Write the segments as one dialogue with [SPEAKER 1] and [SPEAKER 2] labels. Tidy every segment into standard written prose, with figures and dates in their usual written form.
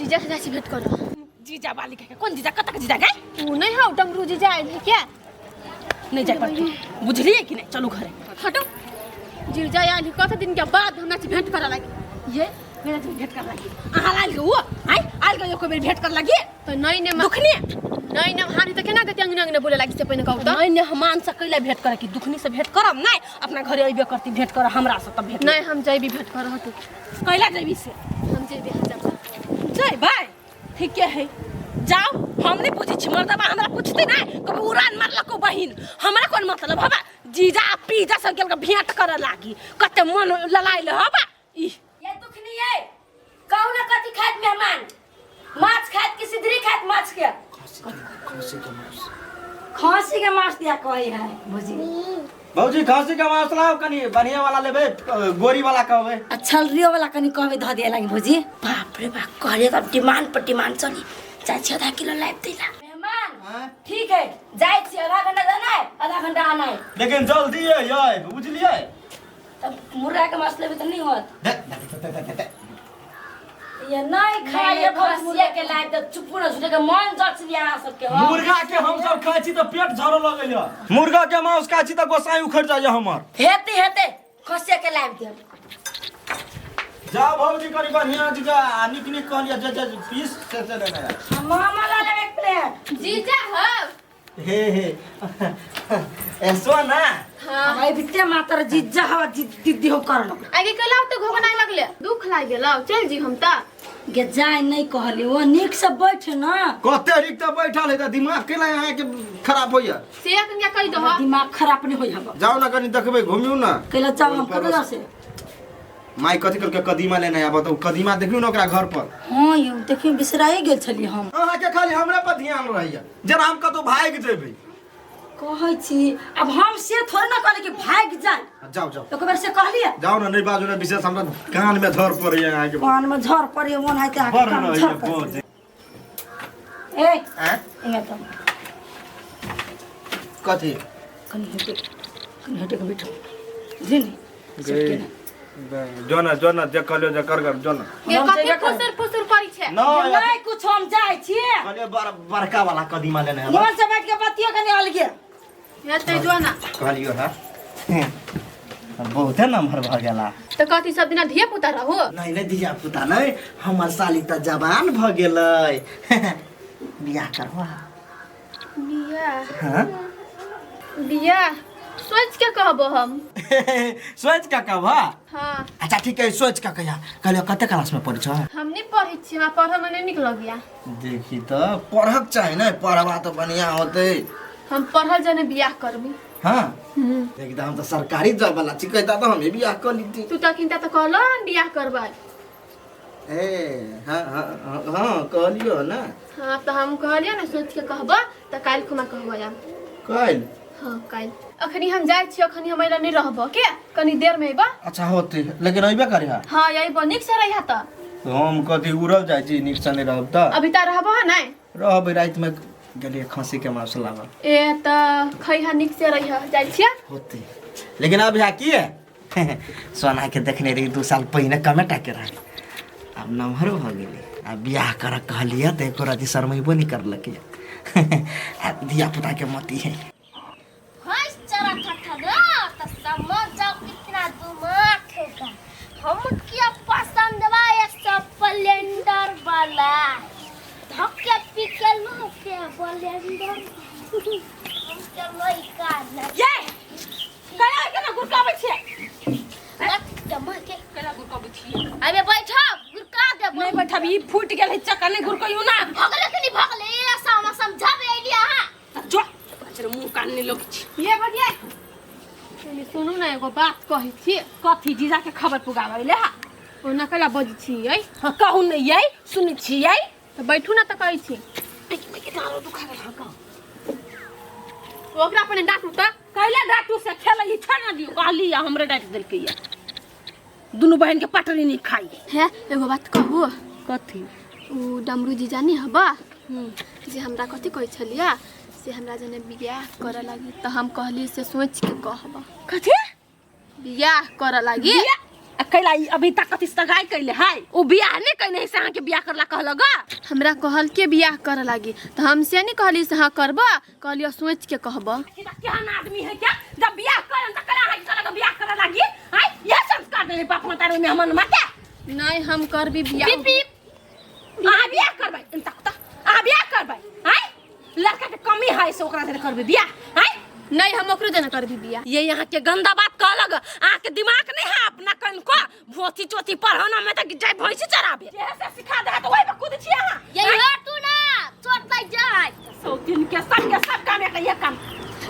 [SPEAKER 1] जीजा से जासी भेंट करो।
[SPEAKER 2] जीजा वाली के कौन जीजा कतक जीजा गए?
[SPEAKER 1] तू नहीं हो डमरू जीजा आए है क्या?
[SPEAKER 2] नहीं जाए पड़ती बुझली है कि नहीं? चलो घरे
[SPEAKER 1] हटो। जीजा आए कत दिन के बाद हमरा से भेंट करा लगी।
[SPEAKER 2] ये मेरा से भेंट कर लगी आहा लाल के वो आई आल के को भेंट कर लगी
[SPEAKER 1] तो नहीं ने
[SPEAKER 2] दुखनी
[SPEAKER 1] नहीं ने हानि त केना गति अंगने अंगने बोले लगी से पहिने कहू त
[SPEAKER 2] नहीं ने हमान से कैला भेंट करे कि दुखनी से भेंट करब नहीं अपना घरे अइबे करती भेंट कर हमरा से तब भेंट
[SPEAKER 1] नहीं हम जइबी भेंट कर हटू
[SPEAKER 2] कैला जइबी से
[SPEAKER 1] हम जइबी
[SPEAKER 2] जय भाई ठीक है जाओ हम नहीं पूछी छी मर्दबा हमरा पूछते नहीं कभी उड़ान मारलको बहिन हमरा कोन मतलब हबा जीजा पीजा से गेल के भेंट करे लागी कते मन ललाइल हबा ई
[SPEAKER 3] ये दुखनी है कहू ना कथी खात मेहमान माछ खात कि सिधरी खात माछ के खसी के माछ दिया कही है भौजी
[SPEAKER 4] भौजी खसी का मांस लाओ कनी बढ़िया वाला लेबे गोरी वाला कहबे
[SPEAKER 3] अच्छा रियो वाला कनी कहबे ध दिया लागी भौजी बाप रे बाप कहले त डिमांड पर डिमांड चली चाहे 6 किलो लाइव दिला मेहमान ठीक है जाय छी आधा घंटा जाना है आधा घंटा आना है
[SPEAKER 4] लेकिन जल्दी है ये बुझलिए
[SPEAKER 3] तब मुर्गा के मांस लेबे त नहीं होत ये नहीं खाइए खसिया के लाइव त चुप न झुटे के मन जच लिया सबके हो
[SPEAKER 4] मुर्गा के हम सब खाइ छी त पेट झरो लगैया मुर्गा के मांस खाइ छी त गोसाई उखड़ जाय हमर
[SPEAKER 3] हेते खसिया के लाइव दे
[SPEAKER 4] जाओ भौजी करी बढ़िया जीजा निक निक कहलिया जे पीस से लेना
[SPEAKER 3] मामा ला ले एक प्लेट
[SPEAKER 1] जीजा हो
[SPEAKER 4] हे ऐसो ना
[SPEAKER 1] हां
[SPEAKER 3] भाई बिट्टे मातर जीजा हवा दीदी हो करलो
[SPEAKER 1] आगे कला तो घोगा नहीं लगले दुख लाग गेल चल जी हम ता
[SPEAKER 3] गे जाय नहीं कहली वो निक से बैठ ना
[SPEAKER 4] कते रिक त बैठल है त दिमाग केला है के खराब होइया
[SPEAKER 1] से कन्या कहि दो
[SPEAKER 3] दिमाग खराब नहीं होई हवा
[SPEAKER 4] जाओ ना कनी देखबे घुमियो ना
[SPEAKER 3] केला जाओ हम कतला से
[SPEAKER 4] माई कथि करके कदीमा लेने आबो त कदीमा देखियो ना ओकरा घर पर
[SPEAKER 3] हां यौ देखियो बिसराई गेल छली हम
[SPEAKER 4] अहाँ के खाली हमरा पर ध्यान रहैया जरा हम कतो भाग जेबै
[SPEAKER 3] कहै छी अब हम से थोड़ी ना कहले कि भाग जाए
[SPEAKER 4] जाओ जाओ
[SPEAKER 3] तो कबर से कहलिए
[SPEAKER 4] जाओ ना नहीं बाजू ना विशेष हमरा कान में धर पड़े यहाँ के
[SPEAKER 3] कान में झर पड़े मन है त
[SPEAKER 4] पर
[SPEAKER 3] कान
[SPEAKER 4] ना
[SPEAKER 3] झर
[SPEAKER 4] ये
[SPEAKER 3] पड़े
[SPEAKER 4] बहुत
[SPEAKER 3] ए
[SPEAKER 4] हैं
[SPEAKER 3] इने तो
[SPEAKER 4] कथि
[SPEAKER 3] कनी हटे के बैठो जिनी
[SPEAKER 4] जोना देख लियो जे कर जोना
[SPEAKER 1] ये कथि फुसुर करी छे
[SPEAKER 3] नहीं कुछ हम जाय छी
[SPEAKER 4] कहलिए बड़का वाला कदीमा लेने है
[SPEAKER 3] मन से बैठ के बतियो कनी अलगे
[SPEAKER 1] ये ते जोना
[SPEAKER 4] कहलियो है बहुत है नंबर भ गेला
[SPEAKER 1] तो कथि सब दिन धिया पुता रहो
[SPEAKER 4] नहीं दिया पुता नहीं हमर साली त जवान भ गेलै बियाह करवा
[SPEAKER 1] बिया बिया सोच के कहबो हम
[SPEAKER 4] सोच का कहबा
[SPEAKER 1] हां
[SPEAKER 4] अच्छा ठीक है सोच का कहिया कहलियो कते क्लास में पढ़छ
[SPEAKER 1] हम नहीं पढ़ी छी हमरा पढ़े में नहीं निक लगिया
[SPEAKER 4] देखी त पढ़क चाहे न पढ़वा त बढ़िया होते
[SPEAKER 1] हम पढ़ल जने बियाह करबी
[SPEAKER 4] हां एकदम त सरकारी जॉब वाला छी कहता त हमें बियाह कर लीती
[SPEAKER 1] तू त किनता त कहलो बियाह करबा
[SPEAKER 4] ए हां हां कहलियो ना
[SPEAKER 1] हां त हम कहलियो ना सोच के कहबो त काल खुमा कहबो या
[SPEAKER 4] कल
[SPEAKER 1] हां काल अखनी हम जाय छी अखनी हम एला नहीं रहबो के कनी देर में बा
[SPEAKER 4] अच्छा होते लेकिन अइबे करे हा
[SPEAKER 1] हां यही बनिक से रहिया त
[SPEAKER 4] हम कथि उड़ल जाय छी निक से नहीं रहब त
[SPEAKER 1] अभी त रहबो नहीं
[SPEAKER 4] रहब रात में गेलिए खसी के मांस लावा
[SPEAKER 1] ए त खैहा निक से रहिया जाय छी
[SPEAKER 4] होते लेकिन अब यहाँ की है सोना के देखने रही 2 साल पहले कमे टाके रहे अब नमहरो हो गेली अब बियाह कर कहलिए त एको राती शर्मइबो नहीं करलक अब दिया पुता के मती है
[SPEAKER 5] हंस चरा ठठगा त समझ जाओ कितना दिमाग है का हम क्या पसंद बा ये स्प्लेंडर वाला धक्के पीके लो के स्प्लेंडर हम चलो इका ना
[SPEAKER 3] ये कला के ना गुरकाबै छे
[SPEAKER 5] जमा के
[SPEAKER 3] कला गुरकाबै छी
[SPEAKER 5] अबे बैठो गुरका दे
[SPEAKER 3] नहीं बैठबी फूट गेल है चक्कर नहीं गुरकइयो ना
[SPEAKER 5] भगले के नहीं भगले ऐसा समझाबे एलिया हां
[SPEAKER 3] जो बचर मुंह कान नहीं लोक छी
[SPEAKER 1] ये बदिया सुनू ना एगो बात कहि छी
[SPEAKER 3] कथी जीजा के खबर पुगाबै ले हा
[SPEAKER 1] ओना कला बज छी ए
[SPEAKER 3] हां कहू नहीं यई सुन छी यई
[SPEAKER 1] त बैठू ना त कहै छी
[SPEAKER 3] मैं के दारो दुखा गेल हा
[SPEAKER 1] ओकरा अपने डांटू त
[SPEAKER 3] कहले डाटू से खेलई छ ना दियो कहली हमरे डाट देल के या दुनु बहन के पटरी नहीं खाई
[SPEAKER 1] है एगो बात कहू
[SPEAKER 3] कथी
[SPEAKER 1] उ डमरू जी जानी हबा जे हमरा कथि कहै छलिया से हमरा जने बियाह करे लागी त हम कहली से सोच के कहबा
[SPEAKER 3] कथी
[SPEAKER 1] बियाह करे लागी
[SPEAKER 2] कैला अभी तक कथी सगाई कैले है ओ बियाह नहीं कैले है से अहाँ के बियाह करला कहलगा
[SPEAKER 1] हमरा कहल के बियाह करे लागी तो हमसे नहीं कहली से हाँ करबा कहलियो सोच के कहबा
[SPEAKER 2] केहन आदमी है क्या जब बियाह करन त कला है चला बियाह करे लागी हां ये संस्कार देले बाप माता मेहमान माता
[SPEAKER 1] नहीं हम करबी बियाह
[SPEAKER 2] अहाँ बियाह करबै तक अहाँ बियाह करबै हां लड़का के कमी है से ओकरा से करबै बियाह हां
[SPEAKER 1] नहीं हम ओकरो देना करबी बियाह
[SPEAKER 2] ये यहाँ के गंदा बात कहलग अहाँ के दिमाग नहीं है अपना कन को भोती चोती पढ़ाना में त जाय भैंसी चराबे जैसे सिखा दे तो वही पे कूद छी अहाँ
[SPEAKER 5] ये हर तू ना छोड़ दे जाय
[SPEAKER 2] सौ दिन के सब काम एक ये काम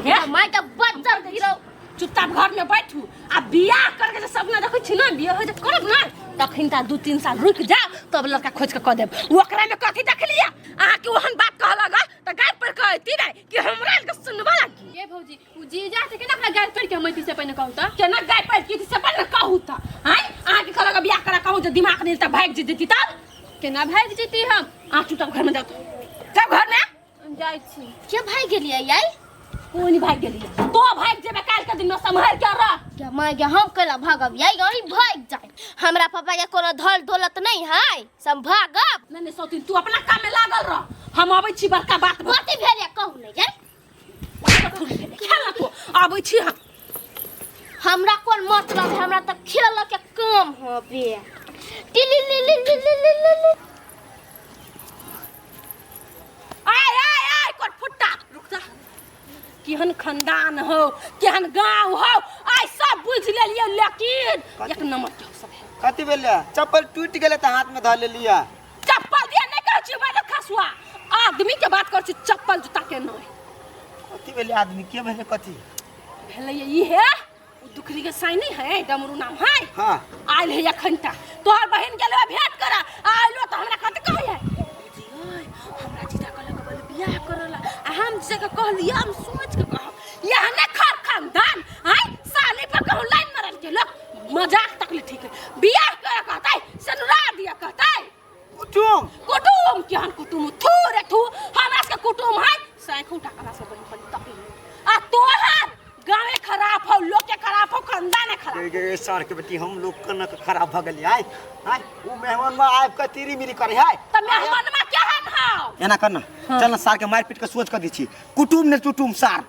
[SPEAKER 5] ये माय का बच्चा गिरो
[SPEAKER 2] चुपचाप घर में बैठू आ बियाह करके जे सपना देखै छी ना बियाह हो जे करब ना तखन ता 2-3 साल रुक जा तब लड़का खोज के क देब ओकरा में कथि देख लिया अहाँ के ओहन बात कहलगा त गाय पर कहती रे कि हमरा के सुनबा लागी
[SPEAKER 1] ये भौजी उ जी जा के ना अपना गाय पर के मैती से पहले कहू त
[SPEAKER 2] केना गाय पर की से पहले कहू त हैं अहाँ के कहलगा बियाह करा कहू जे दिमाग नहीं त भाग जेती तब
[SPEAKER 1] केना भाग जेती हम
[SPEAKER 2] आ चुपचाप घर में जाओ सब घर में
[SPEAKER 1] जाय छी
[SPEAKER 5] के भाई गेलिए याई
[SPEAKER 2] कोनी भाग गेलिए तो भाग जेबे काल के दिन में संभाल के रह
[SPEAKER 5] क्या माय के हम कला भागब याई गई भाग जाए हमरा पापा के कोनो धल दौलत नहीं है सब भागब
[SPEAKER 2] नहीं सौतीन तू अपना काम में लागल रह हम आबै छी बड़का बात
[SPEAKER 5] कथि भेलिए कहू नहीं याई
[SPEAKER 2] खेला तो आबै छी हम
[SPEAKER 5] हमरा कोन मतलब है हमरा त खेल के काम होबे टिली ली ली ली ली ली
[SPEAKER 2] आय कोट फुट्टा रुक जा केहन खानदान हो केहन गांव हो आइ सब बुझ लेलिए लेकिन एक नंबर के सब है
[SPEAKER 4] कथी भेलै चप्पल टूट गेलै त हाथ में ध लेलिया
[SPEAKER 2] चप्पल दिया नहीं कहै छी बात खसुआ आदमी के बात कर छी चप्पल जूता के नहीं
[SPEAKER 4] कथी भेलै आदमी के भेलै कथी
[SPEAKER 2] भेलै ई है उ दुखरी के साइनी है डमरू नाम है
[SPEAKER 4] हां
[SPEAKER 2] आइल है अखनटा तोहर बहन गेले भेंट करा आइलो त हमरा कथि कहै है हमरा जीजा कहलक बोल बियाह करला आ हम से के कहलिए हम सोच के कह यह ने खर खानदान है साली पर कहू लाइन मारल के लोग मजाक तक ले ठीक है बियाह करे कहतै सनुरा दिया कहतै कुटुम केहन कुटुम थू रे थू हमरा से कुटुम है सैखू टाकला से बनी बनी तपी आ तोहर गावे खराब हो लोग के खराब हो खानदान खराब
[SPEAKER 4] गे सर के बेटी हम लोग कन खराब भ गेली आइ हां उ मेहमान में आब के तीरी मिरी करे है
[SPEAKER 2] त मेहमान में केहन हो
[SPEAKER 4] एना करना चल ना सार के मार पीट के सोच कर दी छी कुटुम ने टुटुम सार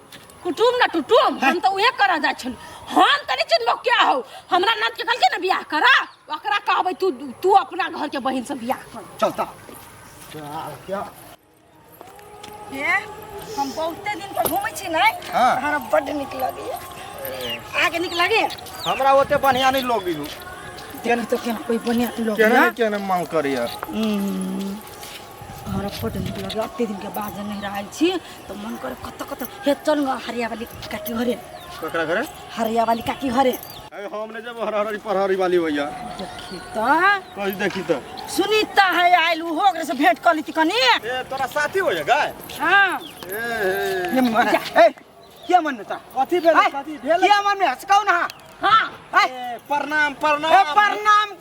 [SPEAKER 2] कुटुम ना टुटुम हम तो उहे करा जा छन हम तनी चिन्ह क्या हो हमरा नंद के कल के ना बियाह करा ओकरा कहबै तू अपना घर के बहिन से बियाह कर
[SPEAKER 4] चलता क्या
[SPEAKER 3] ये हम बहुते दिन पर घूमै छी नै
[SPEAKER 4] हां
[SPEAKER 3] हमरा बड नीक लागैया आगे नीक लागे
[SPEAKER 4] हमरा ओते बढ़िया नहीं लोग बिनु
[SPEAKER 3] तेन तो केना कोई बढ़िया लोग
[SPEAKER 4] केना मांग करिया
[SPEAKER 3] हमरा बड नीक लागे अत्ते दिन के बाद नहीं रहल छी तो मन करे कत हे चल न हरिया वाली काकी घरे
[SPEAKER 4] ककरा घरे
[SPEAKER 3] हरिया वाली काकी घरे
[SPEAKER 4] हमने जब हरहरी परहरी वाली भैया
[SPEAKER 3] देखी त
[SPEAKER 4] कहीं देखी तो
[SPEAKER 3] सुनीता है आइल हो ओकरे से भेंट कर लीती कनी
[SPEAKER 4] ए तोरा साथी हो जा
[SPEAKER 3] हां
[SPEAKER 4] ए क्या मन था कथी भेल क्या मन में हसकाउ ना
[SPEAKER 2] हां
[SPEAKER 4] ए प्रणाम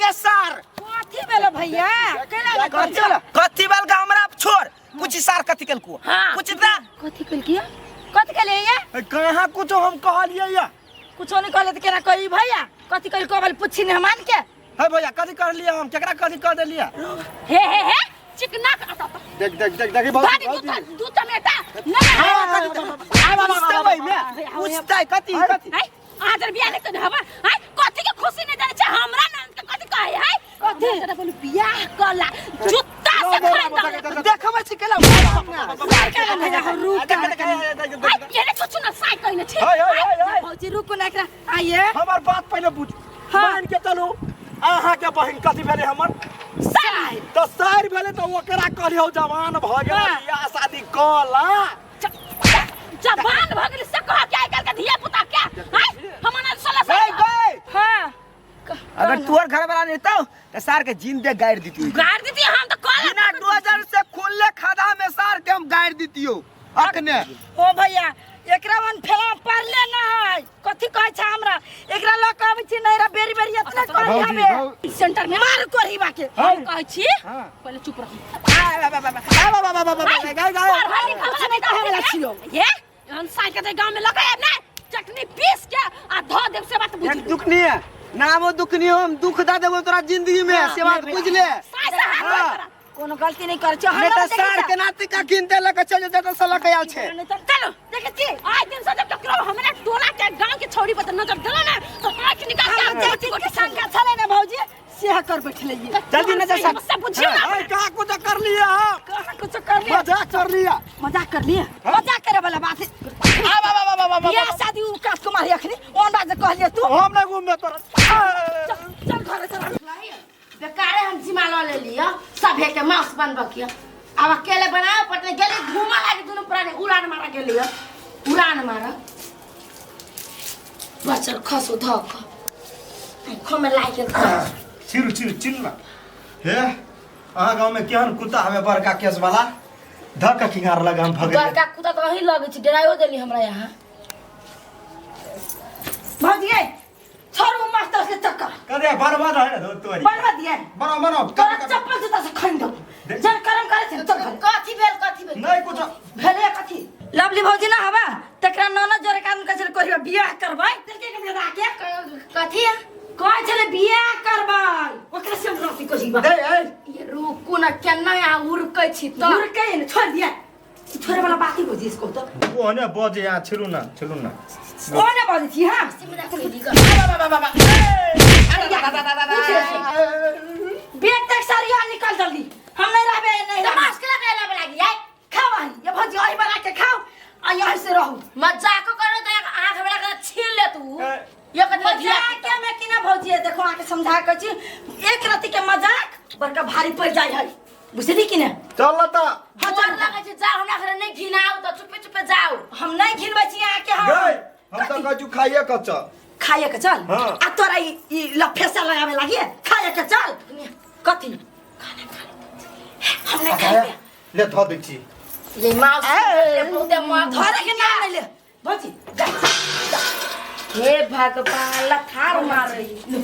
[SPEAKER 4] के सर
[SPEAKER 3] कथी भेल भैया केला
[SPEAKER 4] कथी भेल का हमरा छोड़ पूछ सर कथी केल को पूछ दा
[SPEAKER 3] कथी कल किया कथी कले ये
[SPEAKER 4] कहां कुछ हम कहलिए या
[SPEAKER 3] कुछ नहीं कहले त केना कही भैया कथी कल को पूछी ने मान के
[SPEAKER 4] है भैया कथी कर लिया हम केकरा कथी कर देलिया
[SPEAKER 2] हे चिकना का
[SPEAKER 4] देख
[SPEAKER 2] भाई दू टमेटा
[SPEAKER 4] पूछता है कथी
[SPEAKER 2] आज बियाह नहीं कर हवा हाय कथी के खुशी नहीं जाने छै हमरा नंद के कथी कहै है कथी तेरा बोल बियाह करला जूता से खरीद
[SPEAKER 4] देखबै छी केला
[SPEAKER 2] ये कुछ ना साइ कहै न छै
[SPEAKER 3] भौजी रुकु ना एकरा आइए
[SPEAKER 4] हमर बात पहले बुझ मान के चलू आहा के बहिन कथी भेले हमर
[SPEAKER 2] साइ
[SPEAKER 4] तो सार भेले तो ओकरा कहलियो जवान भ गेल बियाह शादी कला
[SPEAKER 2] जवान भ गेल से कह के आइ काल के धिया पुता क्या हाय हमन 16 साल
[SPEAKER 3] हां
[SPEAKER 4] अगर तोर घर वाला नहीं तो सार के जिंदे गाड़ दीती
[SPEAKER 2] गाड़ दीती हम तो कल
[SPEAKER 4] बिना 2000 से खुले खादा में सार के हम गाड़ दीतियो अखने
[SPEAKER 3] ओ भैया एकरा मन फेला पड़ले ना है कथी कहै छै हमरा एकरा ल कहबै छी नैरा बेरी बेरी इतना करै हमे
[SPEAKER 2] सेंटर में मार कोरी बाके हम कहै छी पहले चुप रह ये हम साइ के गांव में लगाए ना चटनी पीस के आ धो देब से बात बुझ
[SPEAKER 4] एक दुख नहीं है ना वो दुख नहीं हम दुख दा देबो तोरा जिंदगी में से बात बुझ ले
[SPEAKER 3] कोनो गलती नहीं कर छ
[SPEAKER 4] नहीं तो सार के नाती का किनते लेके चल जा तो साला के आल छे
[SPEAKER 2] चलो देखे छी आज दिन से जब तक हमरा टोला के गांव के छोड़ी पर नजर डला ना तो आंख निकाल के जाती को संख्या चले ना भौजी सेह कर बैठले
[SPEAKER 4] जल्दी नजर सब
[SPEAKER 2] सब पूछियो ना
[SPEAKER 4] का कुछ कर लिया
[SPEAKER 2] कहां कुछ कर लिया
[SPEAKER 4] मजाक कर लिया
[SPEAKER 2] मजाक करे वाला बात है
[SPEAKER 4] आ
[SPEAKER 2] बियाह शादी उ काट को मारी अखनी ओन बात जे कहलिए तू
[SPEAKER 4] हम ना घूमे तोरा
[SPEAKER 2] चल घरे चल
[SPEAKER 3] बेकारे हम जिम्मा ले लियो सभे के मांस बनब किया अब अकेले बनाओ पटने गेली घूमा लागी दोनों प्राणी उड़ान मारा गेली उड़ान मारा बचल खसो धक आंखों में लाग गेल
[SPEAKER 4] चिर चिल्ला हे आ गांव में केहन कुत्ता हमें बड़का केस वाला धक किनार लगा हम भगे
[SPEAKER 3] बड़का कुत्ता तो वही लगे छी डरायो देली हमरा यहां
[SPEAKER 2] भजिए छोरू मास्टर के चक्कर
[SPEAKER 4] कदे बर्बाद है ना तोरी
[SPEAKER 2] बनवा दिए
[SPEAKER 4] बनो
[SPEAKER 2] तोरा चप्पल जूता से खन दो जन कर्म करे छै तो घर
[SPEAKER 3] कथी भेल
[SPEAKER 4] नहीं कुछ
[SPEAKER 2] भेले कथी लवली भौजी ना हवा तकरा ननद जोरे काम कहै कहियो बियाह करबै देखे के लगा के
[SPEAKER 3] कथी
[SPEAKER 2] कहै छले बियाह करबै ओकरा से रोटी कोसी बा
[SPEAKER 3] ये रुकू ना केना आ उड़कै छी तो
[SPEAKER 2] उड़कै न छोड़ दिया छोरे वाला बात ही बुझी इसको तो
[SPEAKER 4] वो ने बजे यहाँ छिलू ना
[SPEAKER 2] ओने बाजी थी हां
[SPEAKER 3] सिमरा को दी
[SPEAKER 2] बेट तक सारिया निकल जल्दी हम नहीं रहबे नहीं
[SPEAKER 3] तमाश के लगे लागी है
[SPEAKER 2] खाओ ये भौजी आई बना के खाओ आ यहीं से रहू
[SPEAKER 3] मजाक करो तो आंख में लगा छील ले तू ये कथी
[SPEAKER 2] मजाक क्या मैं किना भौजी है देखो आके समझा के छी एक राती के मजाक बड़का भारी पड़ जाय है बुझली कि ना
[SPEAKER 4] चल त
[SPEAKER 3] हजार लगे छी जाओ हमरा घर नहीं घिनाओ तो चुपे चुपे जाओ
[SPEAKER 2] हम नहीं घिनबै छी आके
[SPEAKER 4] हम तो कछु खाइए कच्चा
[SPEAKER 2] खाए के चल
[SPEAKER 4] हाँ।
[SPEAKER 2] आ तोरा ई लफेसा लगावे लागी खाए के चल कथी हम नहीं खाए
[SPEAKER 4] ले धो दै छी
[SPEAKER 3] ये माउस ये बहुते मार
[SPEAKER 2] धरे के नाम नहीं ले भौजी जा
[SPEAKER 3] हे भगवान लथार मार रही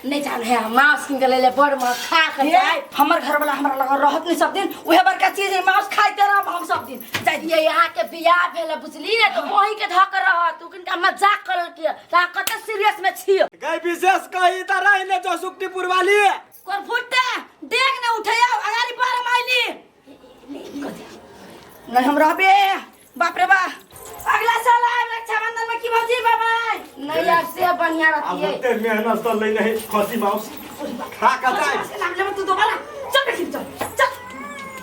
[SPEAKER 3] नहीं जान है माउस किन के ले बड़ मार खा के जाए
[SPEAKER 2] हमर घर वाला हमरा लगा रहत नहीं सब दिन उहे बड़का चीज है मांस खाइते रहब हम सब दिन
[SPEAKER 3] जाय ये यहाँ के बियाह भेल बुझली ना तो वही के धक रह तू किनका मजाक करल के ता कते सीरियस में छियो
[SPEAKER 4] गई विशेष कही त रही ने जो सुक्तिपुर वाली
[SPEAKER 2] कोर फुटते देख न उठैया अगारी पार माइली नहीं हम रहबे बाप रे बा अगला साल आए रक्षाबंधन में की भौजी बाबा
[SPEAKER 3] नहीं यार से बढ़िया रहती है
[SPEAKER 4] ते मेहनत तो ले नहीं खसी माउस खा का जाए
[SPEAKER 2] नाम ले तू दोबारा चल देखी चल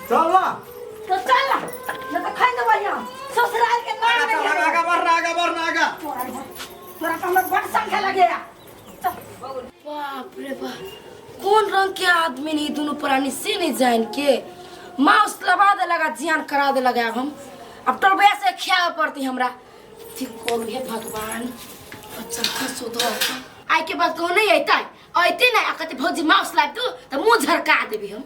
[SPEAKER 4] चल ना
[SPEAKER 2] तो चल न तो खाई दो भैया ससुराल के नाम नहीं
[SPEAKER 4] आगा बरना
[SPEAKER 2] तोरा तो हमरा बड़ संख्या लगेगा
[SPEAKER 3] बाप रे बाप कौन रंग के आदमी नहीं दोनों प्राणी से नहीं जान के माउस लगा दे लगा जियान करा दे लगा हम अब टलबया से खिया पड़ती हमरा ठीक करू हे भगवान अच्छा खसो दो आई के बाद को नहीं आइता आइते ना आकते भौजी माउस लाग तू त मुंह झरका देबी हम